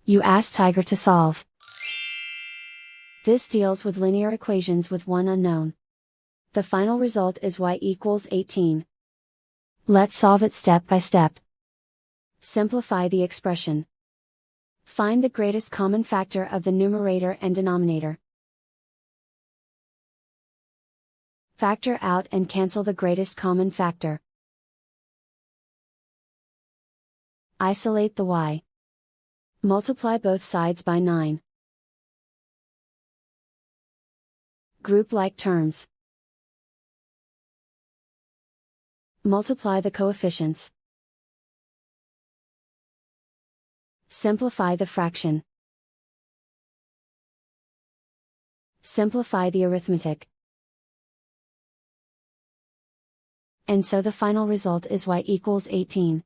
You ask Tiger to solve. This deals with linear equations with one unknown. The final result is y equals 18. Let's solve it step by step. Simplify the expression. Find the greatest common factor of the numerator and denominator. Factor out and cancel the greatest common factor. Isolate the y. Multiply both sides by 9. Group like terms. Multiply the coefficients. Simplify the fraction. Simplify the arithmetic. And so the final result is y equals 18.